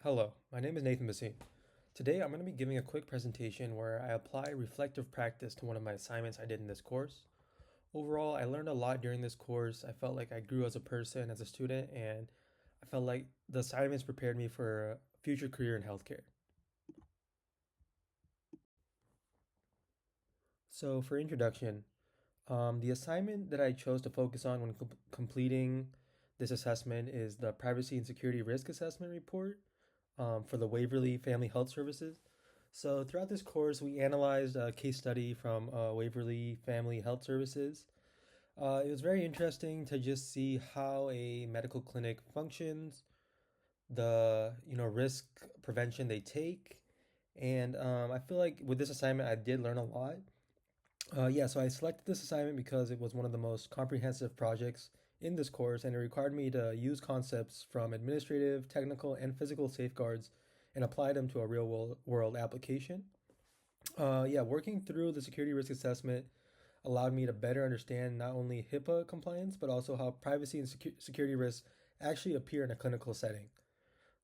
Hello, my name is Nathan Basine. Today I'm going to be giving a quick presentation where I apply reflective practice to one of my assignments I did in this course. Overall, I learned a lot during this course. I felt like I grew as a person, as a student, and I felt like the assignments prepared me for a future career in healthcare. So, for introduction, the assignment that I chose to focus on when completing this assessment is the Privacy and Security Risk Assessment Report for the Waverly Family Health Services. So, throughout this course, we analyzed a case study from Waverly Family Health Services. It was very interesting to just see how a medical clinic functions, the risk prevention they take, and I feel like with this assignment, I did learn a lot. Yeah, so I selected this assignment because it was one of the most comprehensive projects in this course, and it required me to use concepts from administrative, technical, and physical safeguards and apply them to a world application. Yeah, working through the security risk assessment allowed me to better understand not only HIPAA compliance, but also how privacy and security risks actually appear in a clinical setting.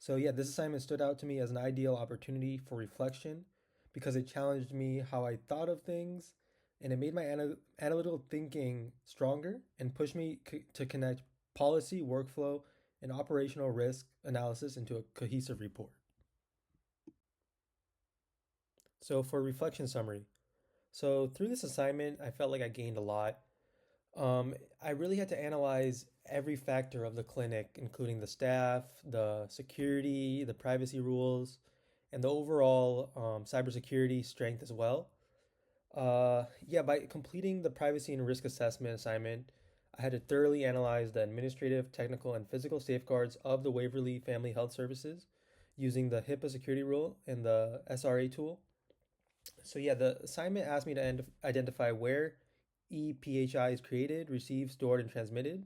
So, yeah, this assignment stood out to me as an ideal opportunity for reflection because it challenged me how I thought of things and it made my analytical thinking stronger and pushed me to connect policy, workflow, and operational risk analysis into a cohesive report. So, for reflection summary, so through this assignment, I felt like I gained a lot. I really had to analyze every factor of the clinic, including the staff, the security, the privacy rules, and the overall cybersecurity strength as well. Yeah, by completing the privacy and risk assessment assignment, I had to thoroughly analyze the administrative, technical, and physical safeguards of the Waverly Family Health Services using the HIPAA security rule and the SRA tool. So yeah, the assignment asked me to identify where ePHI is created, received, stored, and transmitted.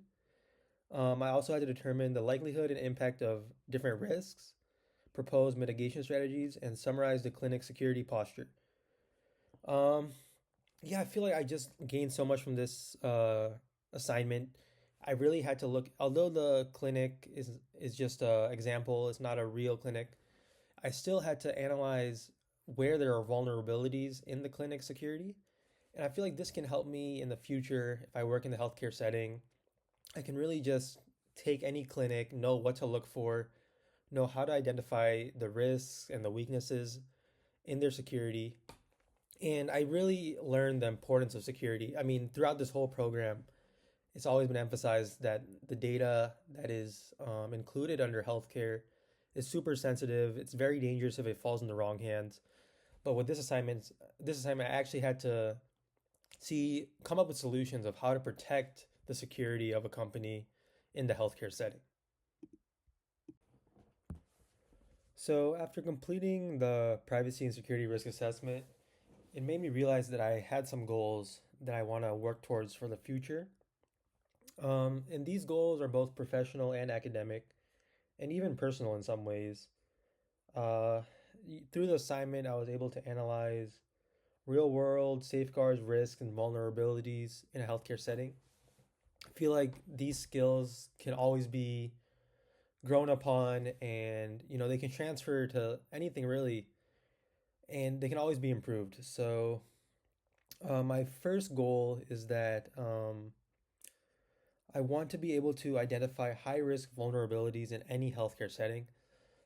I also had to determine the likelihood and impact of different risks, propose mitigation strategies, and summarize the clinic security posture. Um, yeah, I feel like I just gained so much from this assignment. I really had to look, although the clinic is just a example, it's not a real clinic. I still had to analyze where there are vulnerabilities in the clinic security. And I feel like this can help me in the future if I work in the healthcare setting. I can really just take any clinic, know what to look for, know how to identify the risks and the weaknesses in their security. And I really learned the importance of security. I mean, throughout this whole program, it's always been emphasized that the data that is included under healthcare is super sensitive. It's very dangerous if it falls in the wrong hands. But with this assignment, I actually had to come up with solutions of how to protect the security of a company in the healthcare setting. So after completing the privacy and security risk assessment, it made me realize that I had some goals that I want to work towards for the future. And these goals are both professional and academic, and even personal in some ways. Uh, Through the assignment, I was able to analyze real world safeguards, risks, and vulnerabilities in a healthcare setting. I feel like these skills can always be grown upon and they can transfer to anything really and they can always be improved. So, my first goal is that I want to be able to identify high risk vulnerabilities in any healthcare setting.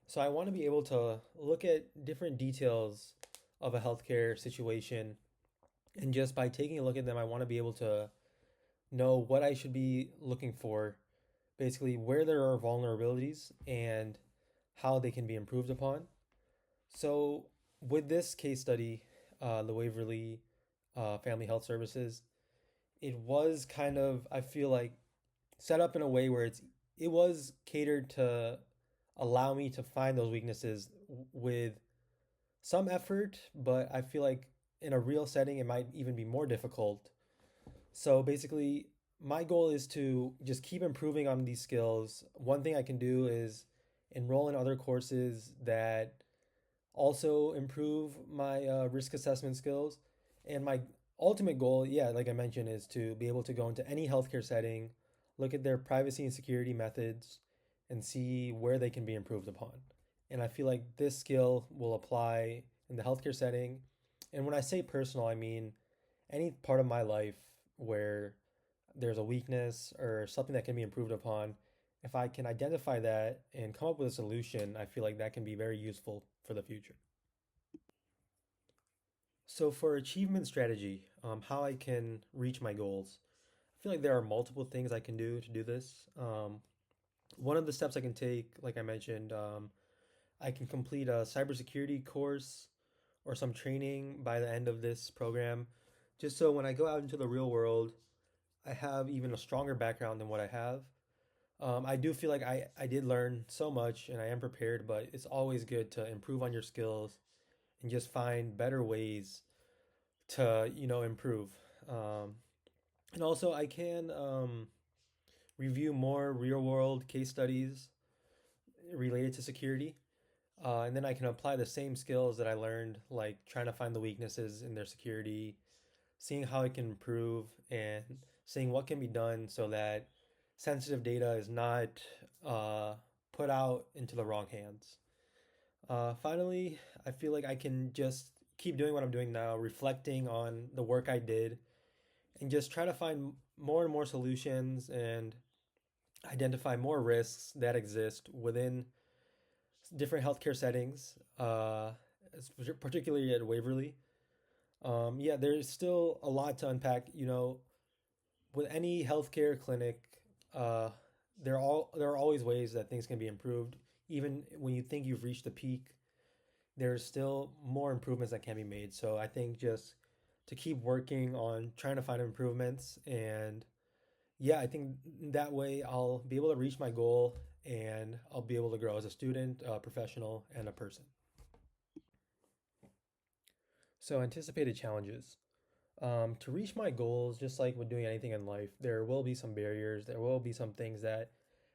So, I want to be able to look at different details of a healthcare situation. And just by taking a look at them, I want to be able to know what I should be looking for, basically, where there are vulnerabilities and how they can be improved upon. So, with this case study, the Waverly Family Health Services, it was kind of, I feel like, set up in a way where it was catered to allow me to find those weaknesses with some effort, but I feel like in a real setting, it might even be more difficult. So basically, my goal is to just keep improving on these skills. One thing I can do is enroll in other courses that also improve my risk assessment skills. And my ultimate goal, yeah, like I mentioned, is to be able to go into any healthcare setting, look at their privacy and security methods, and see where they can be improved upon. And I feel like this skill will apply in the healthcare setting. And when I say personal, I mean any part of my life where there's a weakness or something that can be improved upon. If I can identify that and come up with a solution, I feel like that can be very useful for the future. So, for achievement strategy, how I can reach my goals, I feel like there are multiple things I can do to do this. One of the steps I can take, like I mentioned, I can complete a cybersecurity course or some training by the end of this program, just so when I go out into the real world, I have even a stronger background than what I have. I do feel like I did learn so much and I am prepared, but it's always good to improve on your skills and just find better ways to, improve. Um, and also, I can review more real world case studies related to security. And then I can apply the same skills that I learned, like trying to find the weaknesses in their security, seeing how it can improve, and seeing what can be done so that sensitive data is not uh, put out into the wrong hands. Finally, I feel like I can just keep doing what I'm doing now, reflecting on the work I did, and just try to find more and more solutions and identify more risks that exist within different healthcare settings, particularly at Waverly. Yeah, there's still a lot to unpack. With any healthcare clinic, uh, there are always ways that things can be improved. Even when you think you've reached the peak, there's still more improvements that can be made. So I think just to keep working on trying to find improvements, and yeah, I think that way I'll be able to reach my goal and I'll be able to grow as a student, a professional, and a person. So anticipated challenges. To reach my goals, just like with doing anything in life, there will be some barriers. There will be some things that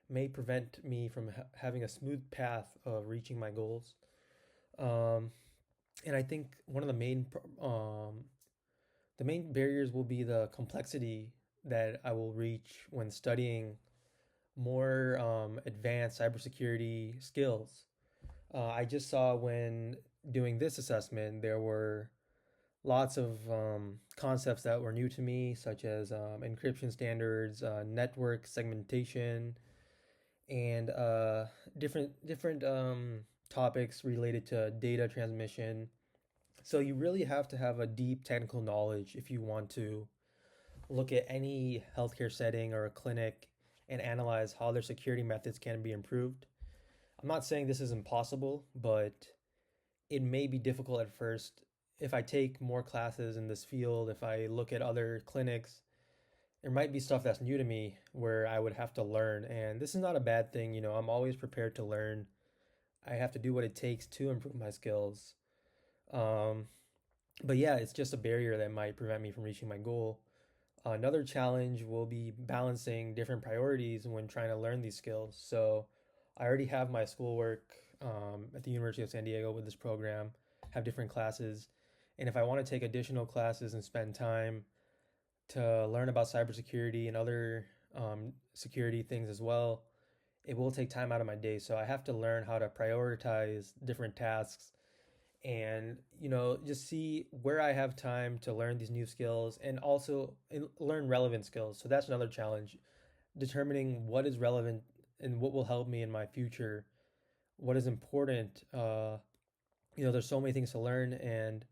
may prevent me from having a smooth path of reaching my goals. Um, and I think one of the main barriers will be the complexity that I will reach when studying more advanced cybersecurity skills. I just saw when doing this assessment, there were lots of concepts that were new to me, such as encryption standards, network segmentation, and different topics related to data transmission. So you really have to have a deep technical knowledge if you want to look at any healthcare setting or a clinic and analyze how their security methods can be improved. I'm not saying this is impossible, but it may be difficult at first. If I take more classes in this field, if I look at other clinics, there might be stuff that's new to me where I would have to learn. And this is not a bad thing. I'm always prepared to learn. I have to do what it takes to improve my skills. Um, but yeah, it's just a barrier that might prevent me from reaching my goal. Another challenge will be balancing different priorities when trying to learn these skills. So I already have my schoolwork at the University of San Diego with this program, have different classes. And if I want to take additional classes and spend time to learn about cybersecurity and other security things as well, it will take time out of my day. So I have to learn how to prioritize different tasks and just see where I have time to learn these new skills and also learn relevant skills. So that's another challenge, determining what is relevant and what will help me in my future, what is important. There's so many things to learn, and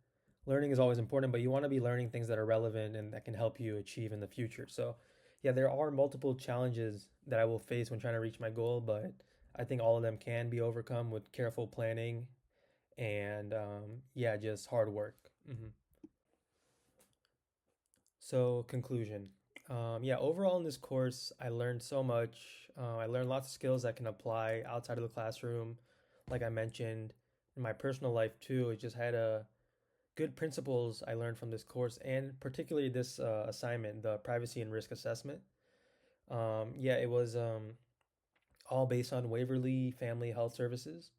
learning is always important, but you want to be learning things that are relevant and that can help you achieve in the future. So yeah, there are multiple challenges that I will face when trying to reach my goal, but I think all of them can be overcome with careful planning and yeah, just hard work. So, conclusion. Yeah, overall in this course, I learned so much. I learned lots of skills that can apply outside of the classroom. Like I mentioned, in my personal life too, it just had a good principles I learned from this course, and particularly this assignment, the privacy and risk assessment. Yeah, it was all based on Waverly Family Health Services,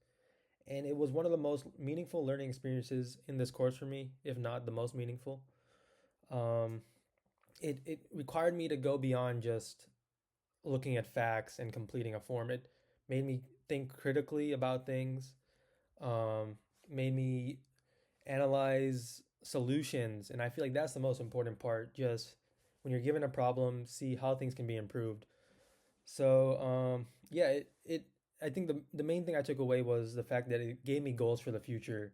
and it was one of the most meaningful learning experiences in this course for me, if not the most meaningful. Um, it required me to go beyond just looking at facts and completing a form. It made me think critically about things, um, made me analyze solutions, and I feel like that's the most important part. Just when you're given a problem, see how things can be improved. So yeah, it I think the main thing I took away was the fact that it gave me goals for the future.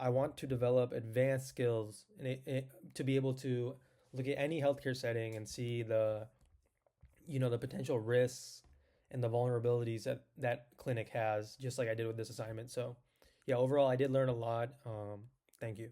I want to develop advanced skills and to be able to look at any healthcare setting and see the potential risks and the vulnerabilities that that clinic has, just like I did with this assignment. So yeah, overall I did learn a lot. Thank you.